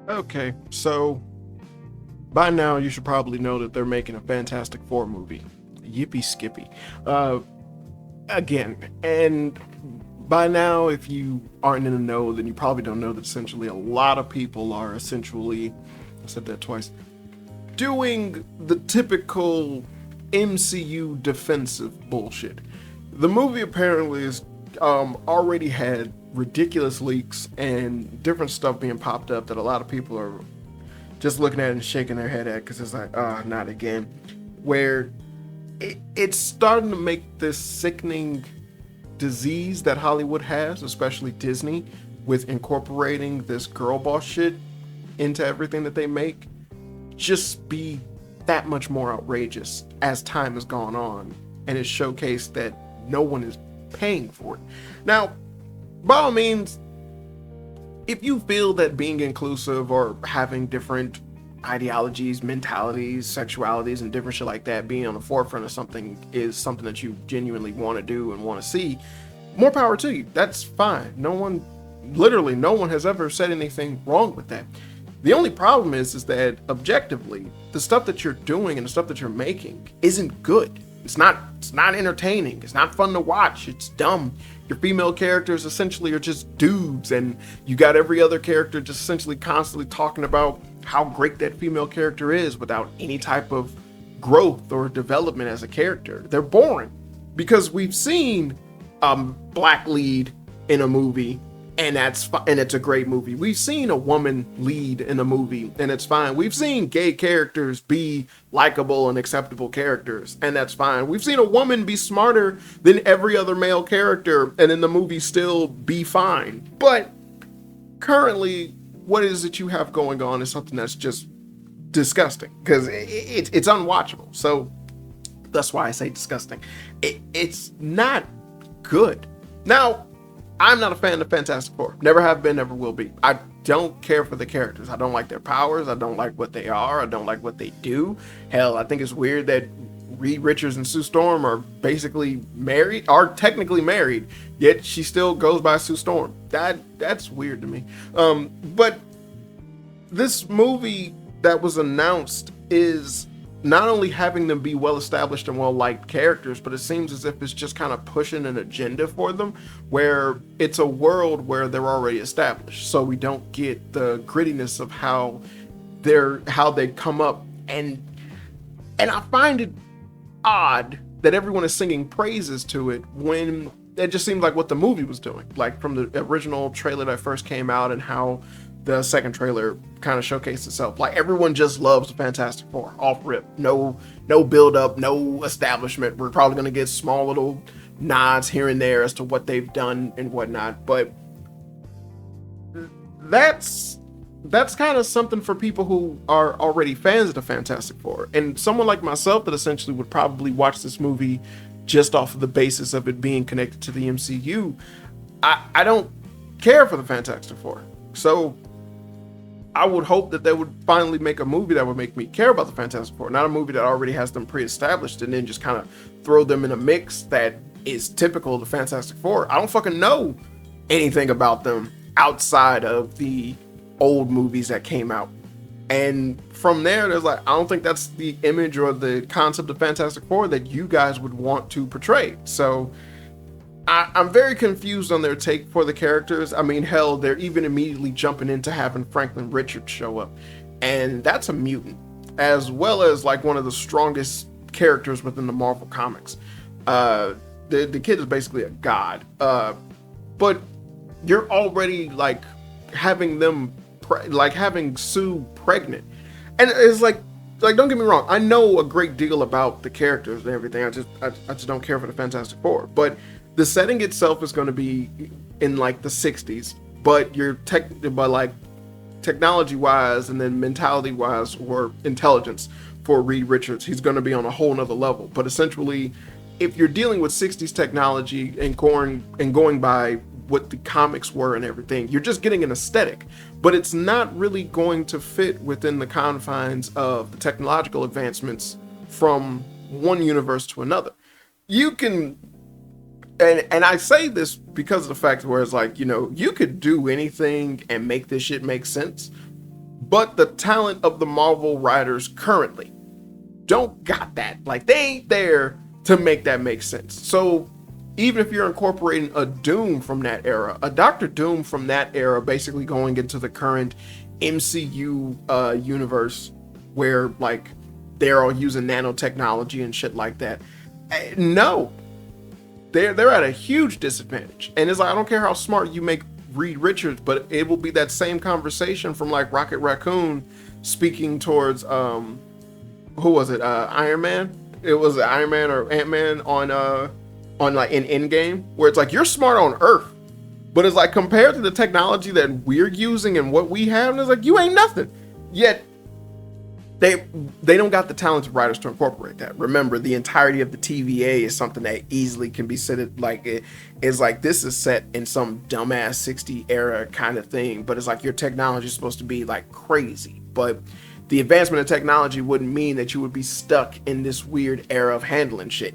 Okay, so by now you should probably know that they're making a Fantastic Four movie. Yippee skippy. Uh, Again, and by now, if you aren't in the know, then you probably don't know that essentially a lot of people are essentially, I said that twice, doing the typical MCU defensive bullshit. The movie apparently is already had ridiculous leaks and different stuff being popped up that a lot of people are just looking at it and shaking their head at because it's like, not again. Where it's starting to make this sickening disease that Hollywood has, especially Disney, with incorporating this girl boss shit into everything that they make, just be that much more outrageous as time has gone on and it's showcased that no one is paying for it. Now, by all means, if you feel that being inclusive or having different ideologies, mentalities, sexualities, and different shit like that being on the forefront of something is something that you genuinely want to do and want to see, more power to you. That's fine. Literally no one has ever said anything wrong with that. The only problem is that objectively, the stuff that you're doing and the stuff that you're making isn't good. It's not entertaining. It's not fun to watch. It's dumb. Your female characters essentially are just dudes, and you got every other character just essentially constantly talking about how great that female character is without any type of growth or development as a character. They're boring because we've seen black lead in a movie and it's a great movie. We've seen a woman lead in a movie and it's fine. We've seen gay characters be likable and acceptable characters and that's fine. We've seen a woman be smarter than every other male character and in the movie still be fine. But currently, what is it you have going on is something that's just disgusting because it's unwatchable. So that's why I say disgusting. It's not good. Now, I'm not a fan of Fantastic Four. Never have been, never will be. I don't care for the characters. I don't like their powers. I don't like what they are. I don't like what they do. Hell, I think it's weird that Reed Richards and Sue Storm are basically married, are technically married, yet she still goes by Sue Storm. That's weird to me. But this movie that was announced is not only having them be well-established and well-liked characters, but it seems as if it's just kind of pushing an agenda for them where it's a world where they're already established. So we don't get the grittiness of how they come up. And I find it odd that everyone is singing praises to it when it just seemed like what the movie was doing. Like from the original trailer that first came out and how the second trailer kind of showcased itself. Like everyone just loves the Fantastic Four off rip. No build up, no establishment. We're probably going to get small little nods here and there as to what they've done and whatnot. But that's kind of something for people who are already fans of the Fantastic Four. And someone like myself that essentially would probably watch this movie just off of the basis of it being connected to the MCU. I don't care for the Fantastic Four. So I would hope that they would finally make a movie that would make me care about the Fantastic Four, not a movie that already has them pre-established and then just kind of throw them in a mix that is typical of the Fantastic Four. I don't fucking know anything about them outside of the old movies that came out. And from there, there's like, I don't think that's the image or the concept of Fantastic Four that you guys would want to portray. So I'm very confused on their take for the characters. I mean, hell, they're even immediately jumping into having Franklin Richards show up. And that's a mutant, as well as like one of the strongest characters within the Marvel comics. The kid is basically a god. But you're already like having them, having Sue pregnant. And it's like, don't get me wrong, I know a great deal about the characters and everything. I just don't care for the Fantastic Four. But the setting itself is going to be in like the 60s, but technology wise and then mentality wise or intelligence for Reed Richards, he's going to be on a whole nother level. But essentially, if you're dealing with 60s technology and going by what the comics were and everything, you're just getting an aesthetic, but it's not really going to fit within the confines of the technological advancements from one universe to another. You can, and I say this because of the fact where it's like, you know, you could do anything and make this shit make sense, but the talent of the Marvel writers currently don't got that. Like, they ain't there to make that make sense. So even if you're incorporating a Doom from that era, a Doctor Doom from that era, basically going into the current MCU universe where like they're all using nanotechnology and shit like that, no, they're at a huge disadvantage. And it's like, I don't care how smart you make Reed Richards, but it will be that same conversation from like Rocket Raccoon speaking towards who was it, Iron Man? It was Iron Man or Ant-Man on like in Endgame, where it's like, you're smart on Earth, but it's like, compared to the technology that we're using and what we have, and it's like, you ain't nothing. Yet they don't got the talented writers to incorporate that. Remember, the entirety of the TVA is something that easily can be said, like, it is like, this is set in some dumbass 60 era kind of thing, but it's like, your technology is supposed to be like crazy, but the advancement of technology wouldn't mean that you would be stuck in this weird era of handling shit.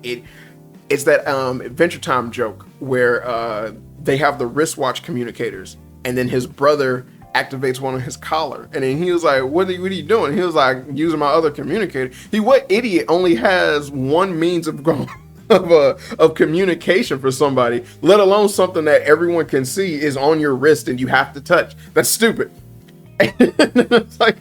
It's that Adventure Time joke where they have the wristwatch communicators, and then his brother activates one of his collar, and then he was like, what are you doing? He was like, using my other communicator. What idiot only has one means of going of communication for somebody, let alone something that everyone can see is on your wrist and you have to touch? That's stupid. And it's like,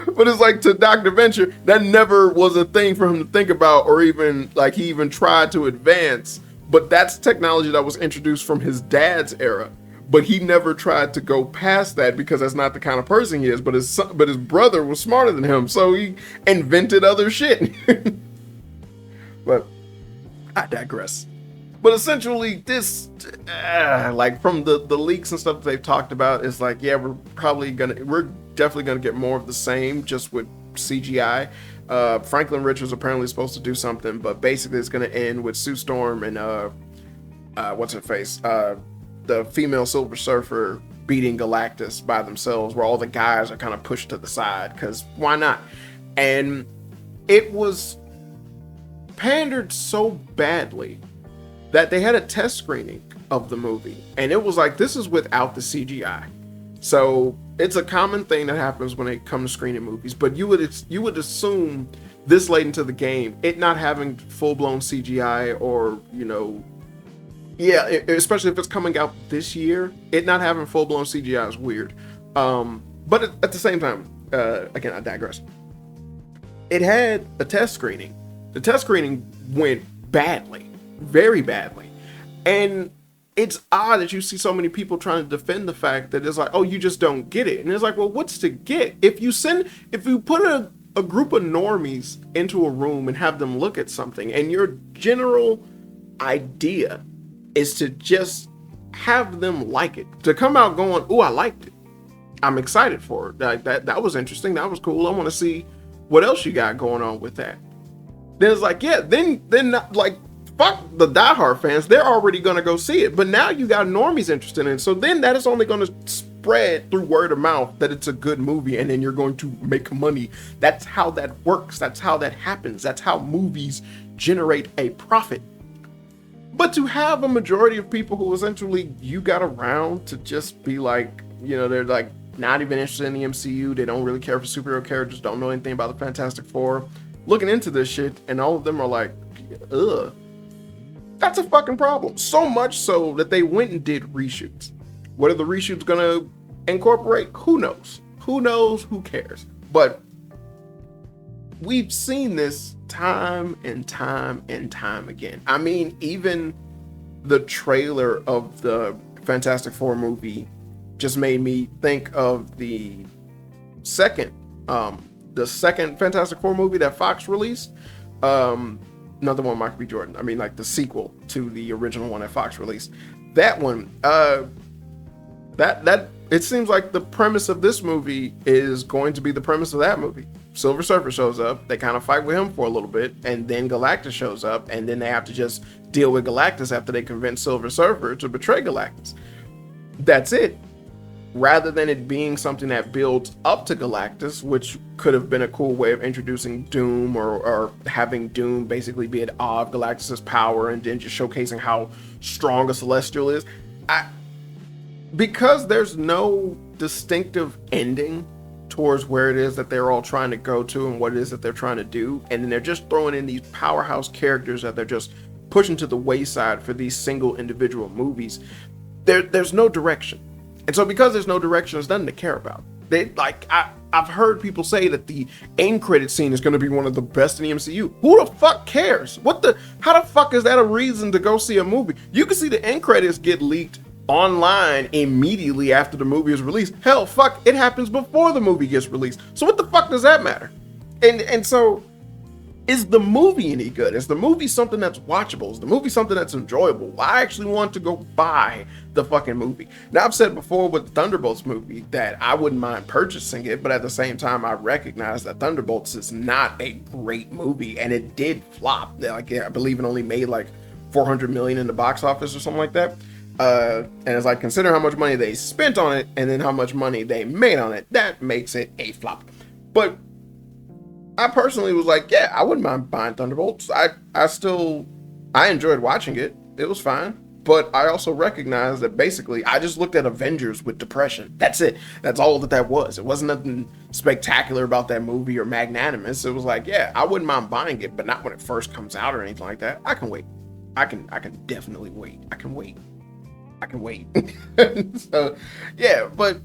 but it's like, to Dr. Venture, that never was a thing for him to think about, or even like he even tried to advance. But that's technology that was introduced from his dad's era. But he never tried to go past that because that's not the kind of person he is. But his brother was smarter than him, so he invented other shit. But I digress. But essentially, this, like, from the leaks and stuff that they've talked about, is like, yeah, we're definitely gonna get more of the same, just with CGI. Franklin Richards apparently supposed to do something, but basically it's gonna end with Sue Storm and what's her face, the female Silver Surfer beating Galactus by themselves, where all the guys are kind of pushed to the side, because why not? And it was pandered so badly that they had a test screening of the movie, and it was like, this is without the CGI. So it's a common thing that happens when it comes to screening movies, but you would assume this late into the game, it not having full-blown CGI, or, you know, yeah, especially if it's coming out this year, it not having full-blown CGI is weird. But at the same time, again, I digress. It had a test screening. The test screening went badly, very badly. And it's odd that you see so many people trying to defend the fact that it's like, oh, you just don't get it. And it's like, well, what's to get? If you put a group of normies into a room and have them look at something, and your general idea is to just have them like it, to come out going, oh, I liked it, I'm excited for it, that was interesting, that was cool, I want to see what else you got going on with that. Then it's like, yeah, then like, fuck the diehard fans, they're already gonna go see it, but now you got normies interested in it, so then that is only gonna spread through word of mouth that it's a good movie, and then you're going to make money. That's how that works, that's how that happens, that's how movies generate a profit. But to have a majority of people who essentially you got around to just be like, you know, they're like not even interested in the MCU, they don't really care for superhero characters, don't know anything about the Fantastic Four, looking into this shit, and all of them are like, ugh. That's a fucking problem. So much so that they went and did reshoots. What are the reshoots gonna incorporate? Who knows? Who knows? Who cares? But we've seen this time and time and time again. I mean, even the trailer of the Fantastic Four movie just made me think of the second Fantastic Four movie that Fox released. Another one, Michael B. Jordan. I mean, like the sequel to the original one that Fox released. That one, that it seems like the premise of this movie is going to be the premise of that movie. Silver Surfer shows up, they kind of fight with him for a little bit, and then Galactus shows up, and then they have to just deal with Galactus after they convince Silver Surfer to betray Galactus. That's it. Rather than it being something that builds up to Galactus, which could have been a cool way of introducing Doom, or having Doom basically be at awe of Galactus's power, and then just showcasing how strong a Celestial is. Because there's no distinctive ending towards where it is that they're all trying to go to and what it is that they're trying to do, and then they're just throwing in these powerhouse characters that they're just pushing to the wayside for these single individual movies. There's no direction, and so because there's no direction, there's nothing to care about. I've heard people say that the end credit scene is going to be one of the best in the MCU. Who the fuck cares? How the fuck is that a reason to go see a movie? You can see the end credits get leaked online immediately after the movie is released. Hell, fuck, it happens before the movie gets released. So what the fuck does that matter? And so, is the movie any good? Is the movie something that's watchable? Is the movie something that's enjoyable? I actually want to go buy the fucking movie. Now, I've said before with the Thunderbolts movie that I wouldn't mind purchasing it, but at the same time, I recognize that Thunderbolts is not a great movie, and it did flop. Like, I believe it only made like $400 million in the box office or something like that. And as I consider how much money they spent on it and then how much money they made on it, that makes it a flop. But I personally was like, yeah, I wouldn't mind buying Thunderbolts. I enjoyed watching it. It was fine. But I also recognize that basically I just looked at Avengers with depression. That's it. That's all that was. It wasn't nothing spectacular about that movie or magnanimous. It was like, yeah, I wouldn't mind buying it, but not when it first comes out or anything like that. I can wait. I can definitely wait. I can wait. So, yeah, but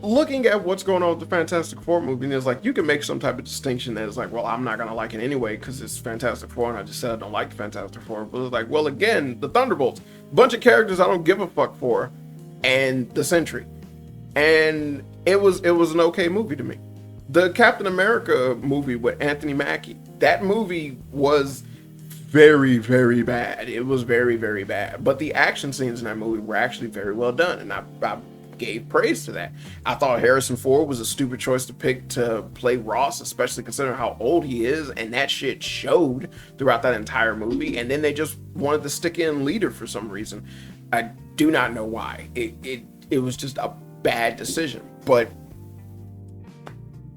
looking at what's going on with the Fantastic Four movie, and it's like you can make some type of distinction that is like, well, I'm not gonna like it anyway because it's Fantastic Four, and I just said I don't like the Fantastic Four. But it's like, well, again, the Thunderbolts, bunch of characters I don't give a fuck for, and the Sentry, and it was an okay movie to me. The Captain America movie with Anthony Mackie, that movie was very, very bad. It was very, very bad. But the action scenes in that movie were actually very well done, and I gave praise to that. I thought Harrison Ford was a stupid choice to pick to play Ross, especially considering how old he is, and that shit showed throughout that entire movie. And then they just wanted to stick in Leader for some reason. I do not know why. It was just a bad decision. But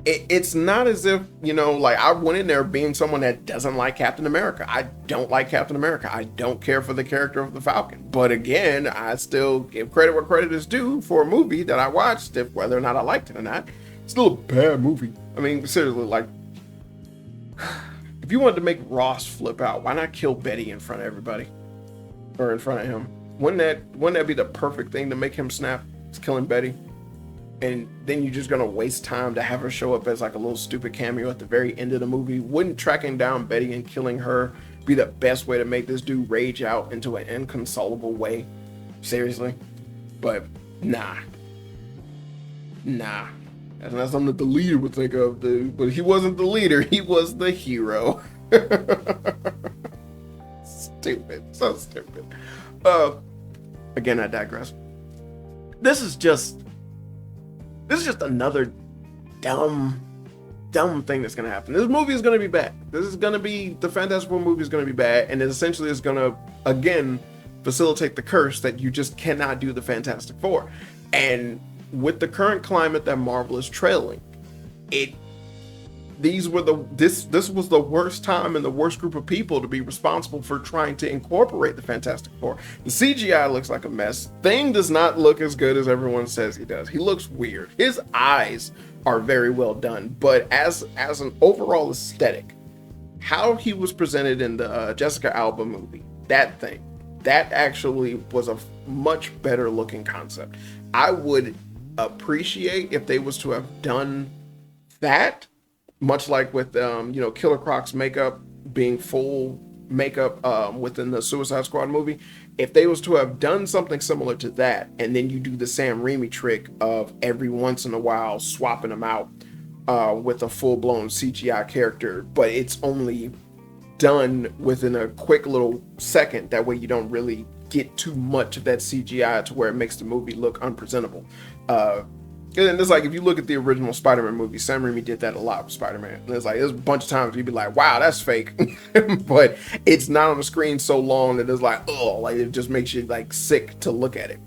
it's not as if, like I went in there being someone that doesn't like Captain America. I don't like Captain America. I don't care for the character of the Falcon. But again, I still give credit where credit is due for a movie that I watched, if whether or not I liked it or not. It's still a bad movie. I mean, seriously, like, if you wanted to make Ross flip out, why not kill Betty in front of everybody? Or in front of him? Wouldn't that be the perfect thing to make him snap? It's killing Betty. And then you're just gonna waste time to have her show up as like a little stupid cameo at the very end of the movie. Wouldn't tracking down Betty and killing her be the best way to make this dude rage out into an inconsolable way? Seriously? But nah. That's not something that the leader would think of, dude. But he wasn't the leader, he was the hero. Stupid. So stupid. Again, I digress. This is just another dumb thing that's going to happen. This movie is going to be bad. The Fantastic Four movie is going to be bad, and it essentially is going to, again, facilitate the curse that you just cannot do the Fantastic Four. And with the current climate that Marvel is trailing, this was the worst time and the worst group of people to be responsible for trying to incorporate the Fantastic Four. The CGI looks like a mess. Thing does not look as good as everyone says he does. He looks weird. His eyes are very well done, but as an overall aesthetic, how he was presented in the Jessica Alba movie, that actually was a much better looking concept. I would appreciate if they was to have done that, much like with Killer Croc's makeup being full makeup within the Suicide Squad movie. If they was to have done something similar to that, and then you do the Sam Raimi trick of every once in a while swapping them out with a full-blown CGI character, but it's only done within a quick little second. That way you don't really get too much of that CGI to where it makes the movie look unpresentable. And it's like, if you look at the original Spider-Man movie, Sam Raimi did that a lot with Spider-Man. And it's like, there's a bunch of times you'd be like, wow, that's fake. But it's not on the screen so long that it's like, oh, like it just makes you like sick to look at it.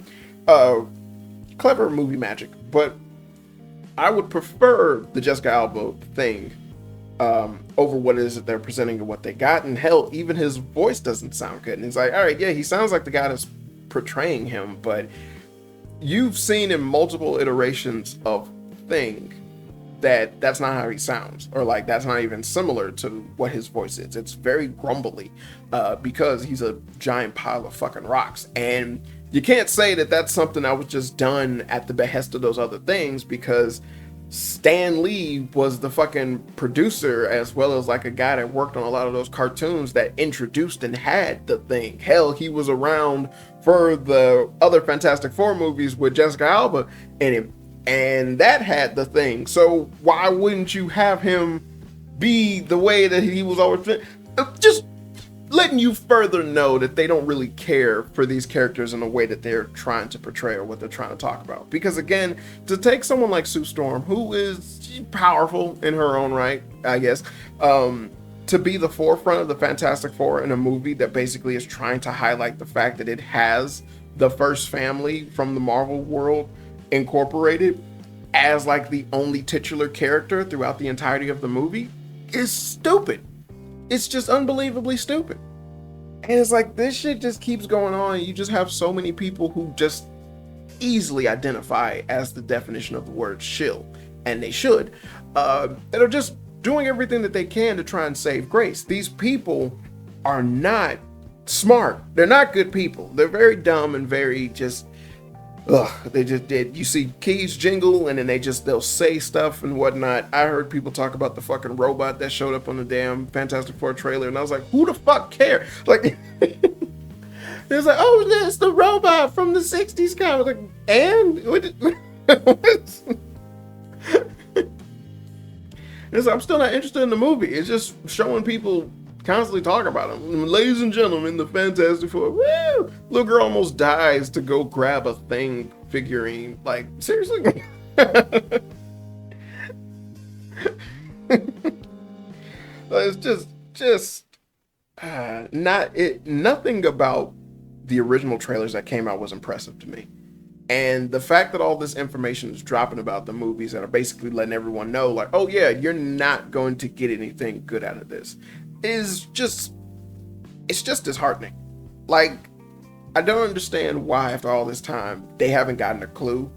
Clever movie magic. But I would prefer the Jessica Alba thing over what it is that they're presenting and what they got. And hell, even his voice doesn't sound good. And it's like, all right, yeah, he sounds like the guy that's portraying him, but you've seen in multiple iterations of think that that's not how he sounds, or like that's not even similar to what his voice is. It's very grumbly, because he's a giant pile of fucking rocks. And you can't say that that's something that was just done at the behest of those other things, because Stan Lee was the fucking producer, as well as like a guy that worked on a lot of those cartoons that introduced and had the thing. Hell, he was around for the other Fantastic Four movies with Jessica Alba in him, and that had the thing. So why wouldn't you have him be the way that he was always? Just letting you further know that they don't really care for these characters in the way that they're trying to portray or what they're trying to talk about. Because again, to take someone like Sue Storm, who is powerful in her own right, I guess, to be the forefront of the Fantastic Four in a movie that basically is trying to highlight the fact that it has the first family from the Marvel world incorporated as like the only titular character throughout the entirety of the movie, is stupid. It's just unbelievably stupid. And it's like, this shit just keeps going on. You just have so many people who just easily identify as the definition of the word shill, and they should, that are just doing everything that they can to try and save grace. These people are not smart. They're not good people. They're very dumb and very just, they just did. You see keys jingle and then they'll say stuff and whatnot. I heard people talk about the fucking robot that showed up on the damn Fantastic Four trailer, and I was like, who the fuck care? Like, it's like, oh, it's the robot from the 60s guy. I was like, and it's like, I'm still not interested in the movie. It's just showing people constantly talk about him. Ladies and gentlemen, the Fantastic Four. Woo! Little girl almost dies to go grab a thing figurine. Like, seriously? It's just nothing about the original trailers that came out was impressive to me. And the fact that all this information is dropping about the movies that are basically letting everyone know, like, oh yeah, you're not going to get anything good out of this, it's just disheartening. Like, I don't understand why after all this time they haven't gotten a clue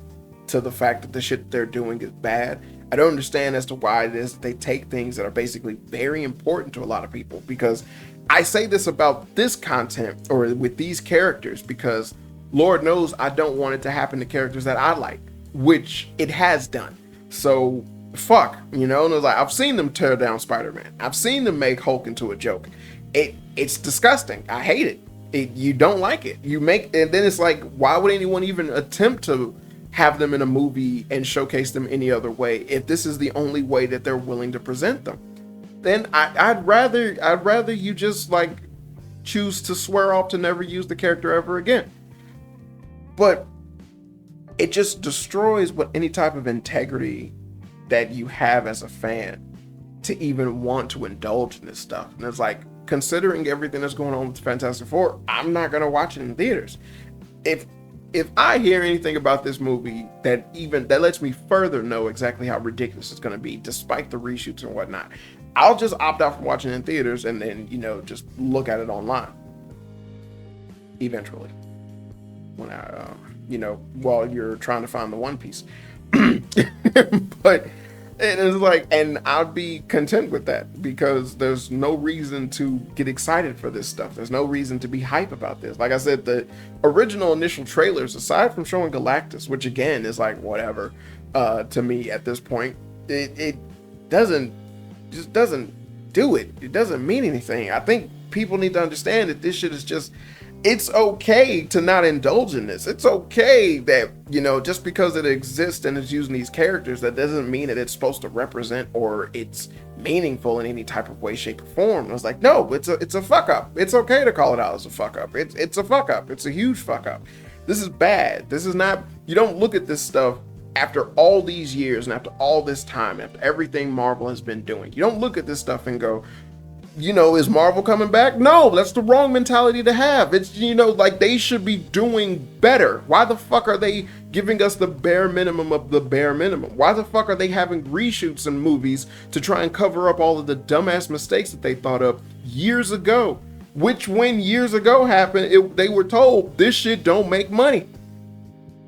to the fact that the shit they're doing is bad. I don't understand as to why it is they take things that are basically very important to a lot of people, because I say this about this content or with these characters because Lord knows I don't want it to happen to characters that I like, which it has done. So fuck, you know, and it's like, I've seen them tear down Spider-Man. I've seen them make Hulk into a joke. It's disgusting. I hate it. You don't like it. And then it's like, why would anyone even attempt to have them in a movie and showcase them any other way if this is the only way that they're willing to present them? Then I'd rather you just like choose to swear off to never use the character ever again. But it just destroys what any type of integrity that you have as a fan to even want to indulge in this stuff. And it's like, considering everything that's going on with Fantastic Four, I'm not gonna watch it in theaters. If I hear anything about this movie that lets me further know exactly how ridiculous it's gonna be, despite the reshoots and whatnot, I'll just opt out from watching it in theaters and then, you know, just look at it online eventually. When I, while you're trying to find the One Piece. But it is like, and I'd be content with that because there's no reason to get excited for this stuff. There's no reason to be hype about this. Like I said, the original initial trailers, aside from showing Galactus, which again is like whatever, to me at this point, it doesn't do it. It doesn't mean anything. I think people need to understand that this shit is just, it's okay to not indulge in this. It's okay that, you know, just because it exists and it's using these characters, that doesn't mean that it's supposed to represent or it's meaningful in any type of way, shape, or form. And I was like, no, it's a fuck up. It's okay to call it out as a fuck up. It's a fuck up. It's a huge fuck up. This is bad. This is not, you don't look at this stuff after all these years and after all this time, after everything Marvel has been doing. You don't look at this stuff and go, you know, is Marvel coming back? No, that's the wrong mentality to have. It's, you know, like they should be doing better. Why the fuck are they giving us the bare minimum of the bare minimum? Why the fuck are they having reshoots in movies to try and cover up all of the dumbass mistakes that they thought of years ago? Which, when years ago happened, they were told this shit don't make money.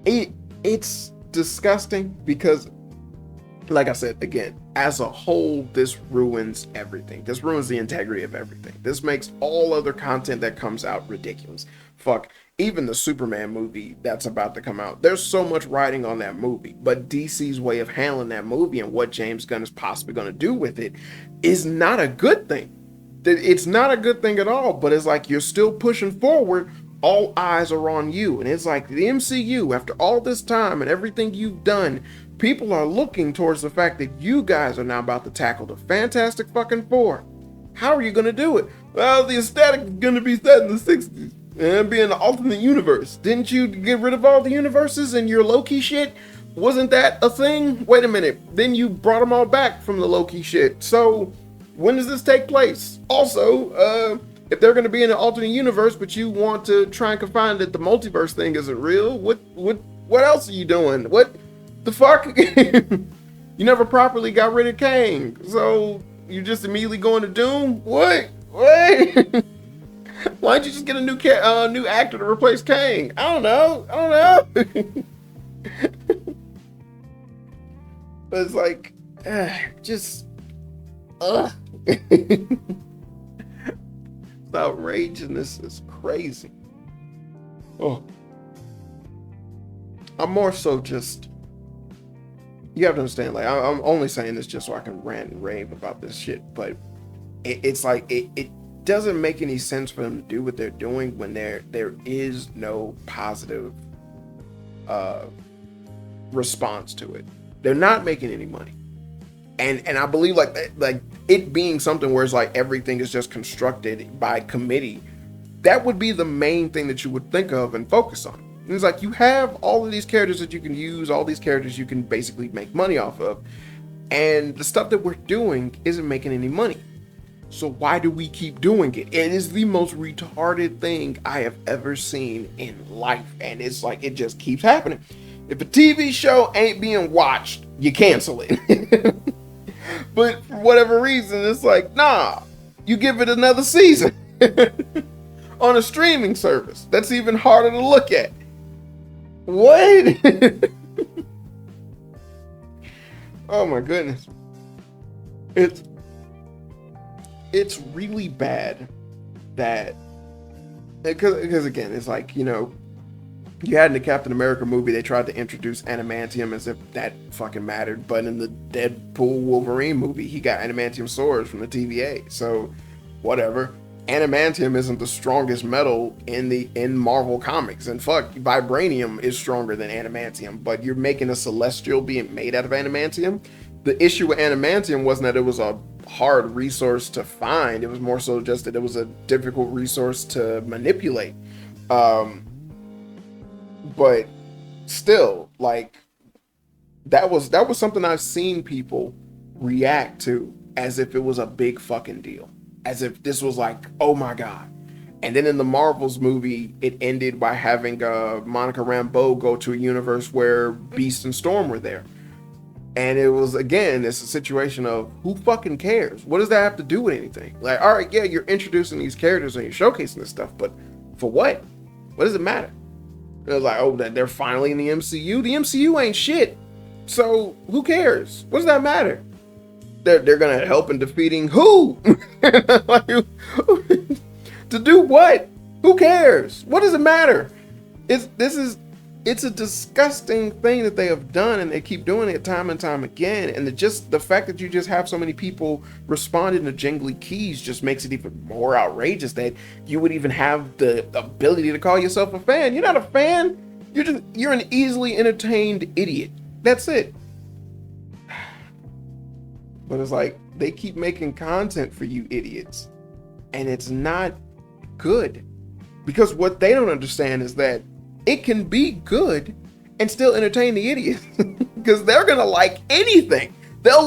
It's disgusting because like I said, again, as a whole, this ruins everything. This ruins the integrity of everything. This makes all other content that comes out ridiculous. Fuck, even the Superman movie that's about to come out. There's so much riding on that movie, but DC's way of handling that movie and what James Gunn is possibly going to do with it is not a good thing. It's not a good thing at all, but it's like you're still pushing forward. All eyes are on you. And it's like the MCU, after all this time and everything you've done, people are looking towards the fact that you guys are now about to tackle the Fantastic fucking Four. How are you going to do it? Well, the aesthetic is going to be set in the 60s and be in the alternate universe. Didn't you get rid of all the universes and your Loki shit? Wasn't that a thing? Wait a minute. Then you brought them all back from the Loki shit. So when does this take place? Also, if they're going to be in an alternate universe, but you want to try and confine that the multiverse thing isn't real, what else are you doing? What the fuck? You never properly got rid of Kang, so you just immediately going to Doom? What? Why don't you just get a new actor to replace Kang? I don't know. But it's like, just, ugh. The outrageousness is crazy. Oh, I'm more so just, you have to understand, like, I'm only saying this just so I can rant and rave about this shit, but it's like, it doesn't make any sense for them to do what they're doing when there is no positive response to it. They're not making any money. And I believe like it being something where it's like everything is just constructed by committee, that would be the main thing that you would think of and focus on. And it's like you have all of these characters that you can use, all these characters you can basically make money off of, and the stuff that we're doing isn't making any money. So why do we keep doing it? It is the most retarded thing I have ever seen in life, and it's like it just keeps happening. If a TV show ain't being watched, you cancel it. But for whatever reason, it's like, nah, you give it another season on a streaming service. That's even harder to look at. What? Oh my goodness. It's really bad that, because again, it's like, you know, you had in the Captain America movie, they tried to introduce adamantium as if that fucking mattered. But in the Deadpool Wolverine movie, he got adamantium swords from the TVA. So, whatever. Adamantium isn't the strongest metal in Marvel Comics. And fuck, vibranium is stronger than adamantium. But you're making a celestial being made out of adamantium. The issue with adamantium wasn't that it was a hard resource to find. It was more so just that it was a difficult resource to manipulate. But still, like, that was something I've seen people react to as if it was a big fucking deal, as if this was like, oh my god. And then in the Marvels movie, it ended by having Monica Rambeau go to a universe where Beast and Storm were there, and it was, again, it's a situation of who fucking cares? What does that have to do with anything? Like, all right, yeah, you're introducing these characters and you're showcasing this stuff, but for what? What does it matter? It was like, oh, that they're finally in the MCU. The MCU ain't shit. So who cares? What does that matter? They're gonna help in defeating who? Like, to do what? Who cares? What does it matter? It's a disgusting thing that they have done, and they keep doing it time and time again. And the fact that you just have so many people responding to jingly keys just makes it even more outrageous that you would even have the ability to call yourself a fan. You're not a fan. You're an easily entertained idiot. That's it. But it's like they keep making content for you idiots, and it's not good, because what they don't understand is that it can be good and still entertain the idiots, because they're gonna like anything. They'll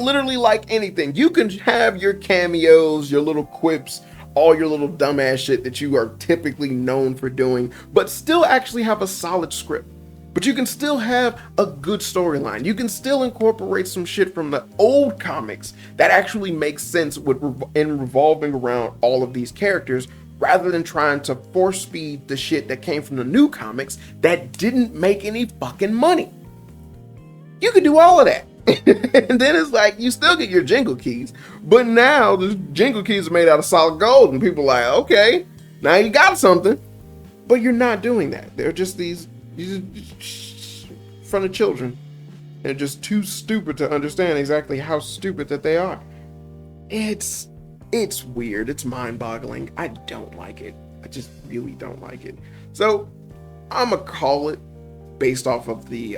literally like anything. You can have your cameos, your little quips, all your little dumbass shit that you are typically known for doing, but still actually have a solid script. But you can still have a good storyline. You can still incorporate some shit from the old comics that actually makes sense in revolving around all of these characters, rather than trying to force feed the shit that came from the new comics that didn't make any fucking money. You could do all of that. And then it's like, you still get your jingle keys, but now the jingle keys are made out of solid gold, and people are like, okay, now you got something. But you're not doing that. They're just these in front of children. They're just too stupid to understand exactly how stupid that they are. It's weird. It's mind-boggling. I don't like it. I just really don't like it. So I'm gonna call it, based off of the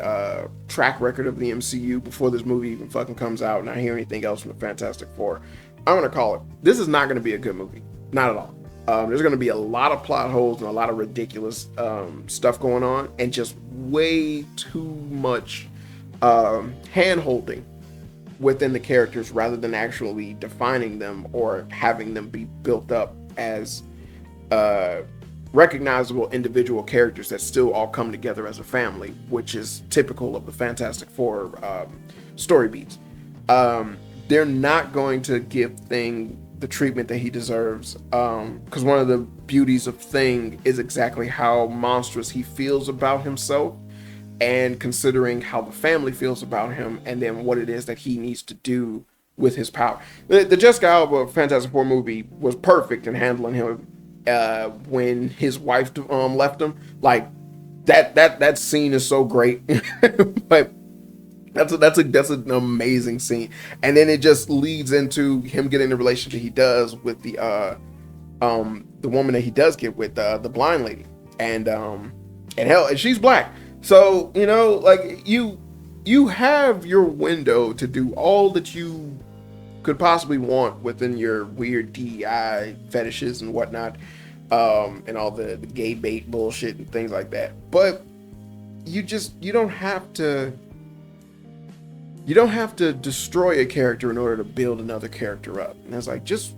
track record of the MCU before this movie even fucking comes out and I hear anything else from the Fantastic Four. I'm gonna call it, this is not gonna be a good movie. Not at all. There's going to be a lot of plot holes and a lot of ridiculous stuff going on, and just way too much hand-holding within the characters rather than actually defining them or having them be built up as recognizable individual characters that still all come together as a family, which is typical of the Fantastic Four story beats. They're not going to give Thing the treatment that he deserves, because one of the beauties of Thing is exactly how monstrous he feels about himself, and considering how the family feels about him, and then what it is that he needs to do with his power. The Jessica Alba Fantastic Four movie was perfect in handling him when his wife left him. Like that scene is so great. But that's an amazing scene, and then it just leads into him getting the relationship he does with the woman that he does get with, the blind lady, and hell, and she's black. So you know, like you have your window to do all that you could possibly want within your weird DEI fetishes and whatnot, and all the gay bait bullshit and things like that. But you don't have to. You don't have to destroy a character in order to build another character up. And it's like, just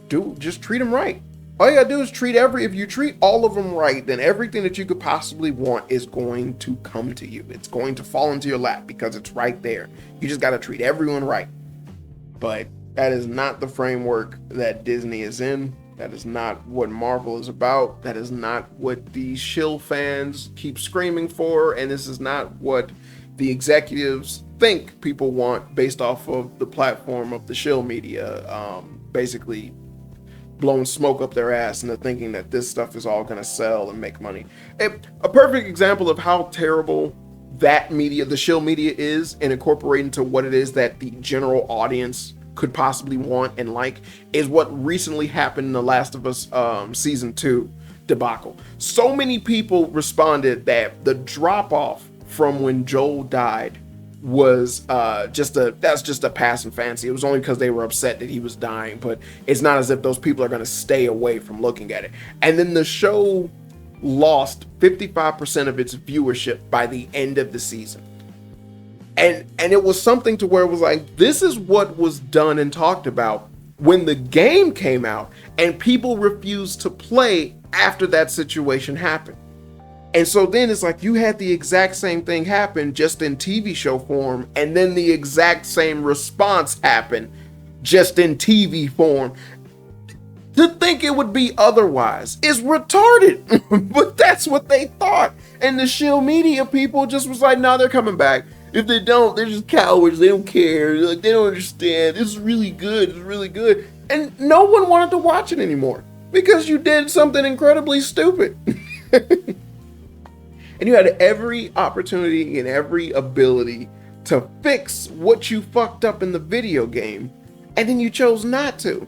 treat them right. All you gotta do is if you treat all of them right, then everything that you could possibly want is going to come to you. It's going to fall into your lap because it's right there. You just gotta treat everyone right. But that is not the framework that Disney is in. That is not what Marvel is about. That is not what the shill fans keep screaming for. And this is not what the executives think people want based off of the platform of the shill media, basically blowing smoke up their ass and they're thinking that this stuff is all going to sell and make money. A perfect example of how terrible that media, the shill media, is in incorporating to what it is that the general audience could possibly want and like, is what recently happened in The Last of Us season 2 debacle. So many people responded that the drop off from when Joel died was just a passing fancy. It was only because they were upset that he was dying, but it's not as if those people are going to stay away from looking at it. And then the show lost 55% of its viewership by the end of the season. And it was something to where it was like, this is what was done and talked about when the game came out, and people refused to play after that situation happened. And so then it's like you had the exact same thing happen just in TV show form, and then the exact same response happen just in TV form. To think it would be otherwise is retarded, but that's what they thought. And the shill media people just was like, no, they're coming back. If they don't, they're just cowards. They don't care. Like, they don't understand. This is really good. It's really good. And no one wanted to watch it anymore because you did something incredibly stupid. And you had every opportunity and every ability to fix what you fucked up in the video game, and then you chose not to.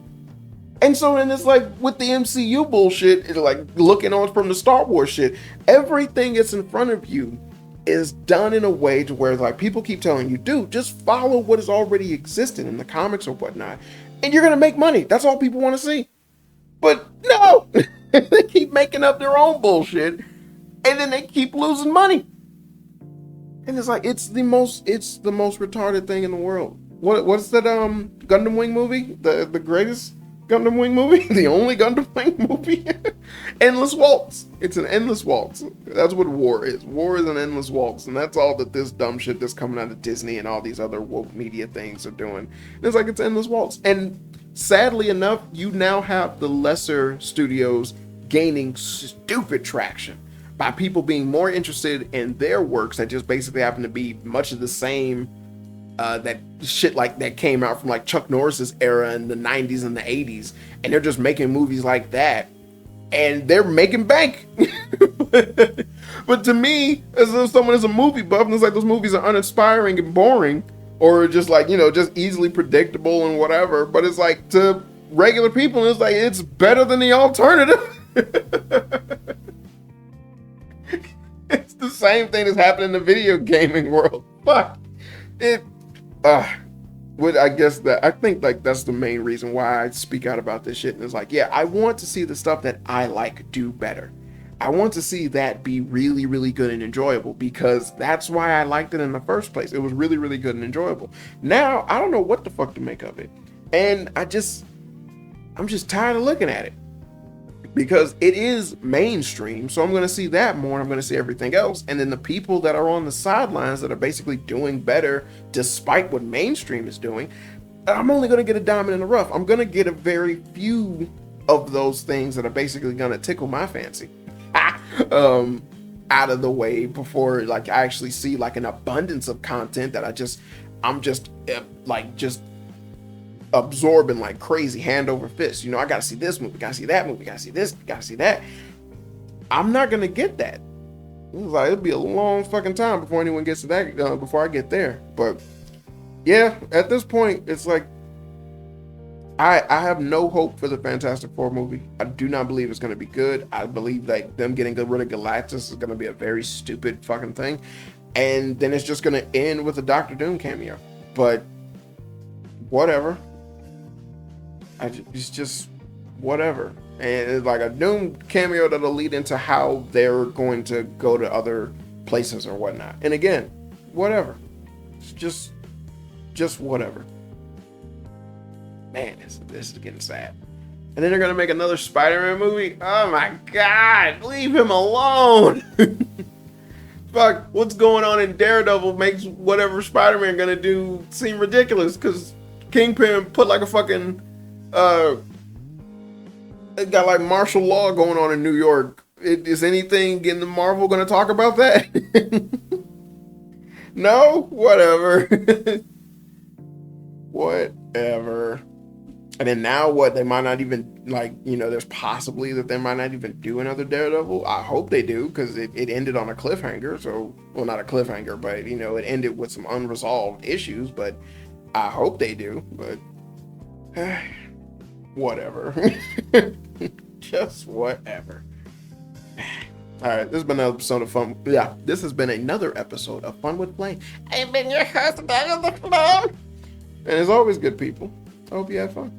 And so then it's like with the MCU bullshit, it's like looking on from the Star Wars shit, everything that's in front of you is done in a way to where like people keep telling you, dude, just follow what is already existing in the comics or whatnot, and you're gonna make money. That's all people want to see. But no, they keep making up their own bullshit. And then they keep losing money. And it's like, it's the most retarded thing in the world. What's that Gundam Wing movie? The greatest Gundam Wing movie? The only Gundam Wing movie? Endless waltz. It's an endless waltz. That's what war is. War is an endless waltz. And that's all that this dumb shit that's coming out of Disney and all these other woke media things are doing. And it's like, it's endless waltz. And sadly enough, you now have the lesser studios gaining stupid traction by people being more interested in their works that just basically happen to be much of the same that shit like that came out from like Chuck Norris's era in the 90s and the 80s, and they're just making movies like that, and they're making bank. But to me, as if someone is a movie buff, and it's like those movies are uninspiring and boring, or just like, you know, just easily predictable and whatever. But it's like, to regular people, it's like, it's better than the alternative. It's the same thing that's happening in the video gaming world. Fuck it. I think like that's the main reason why I speak out about this shit. And it's like, yeah, I want to see the stuff that I like do better. I want to see that be really, really good and enjoyable, because that's why I liked it in the first place. It was really, really good and enjoyable. Now, I don't know what the fuck to make of it. And I'm just tired of looking at it, because it is mainstream. So I'm going to see that more, and I'm going to see everything else. And then the people that are on the sidelines that are basically doing better despite what mainstream is doing, I'm only going to get a diamond in the rough. I'm going to get a very few of those things that are basically going to tickle my fancy out of the way before like I actually see like an abundance of content that I'm just absorbing like crazy, hand over fist. You know, I gotta see this movie, gotta see that movie, gotta see this, gotta see that. I'm not gonna get that. It'll be a long fucking time before anyone gets to that, before I get there. But yeah, at this point, it's like I have no hope for the Fantastic Four movie. I do not believe it's going to be good. I believe like them getting rid of Galactus is going to be a very stupid fucking thing. And then it's just going to end with a Doctor Doom cameo. But whatever. It's just whatever. And it's like a Doom cameo that'll lead into how they're going to go to other places or whatnot. And again, whatever. It's just whatever. Man, this is getting sad. And then they're gonna make another Spider-Man movie? Oh my god, leave him alone. Fuck, what's going on in Daredevil makes whatever Spider-Man gonna do seem ridiculous, because Kingpin put like a fucking it got like martial law going on in New York. Is anything in the Marvel gonna talk about that? No? Whatever. Whatever. And then now what? They might not even, like, you know, there's possibly that they might not even do another Daredevil. I hope they do, because it ended on a cliffhanger. So, well, not a cliffhanger, but, you know, it ended with some unresolved issues. But I hope they do. But whatever. Just whatever. All right, this has been another episode of Fun. Yeah, this has been another episode of Fun with Flame. I've been your host, Danieltheflame. And as always, good people, I hope you had fun.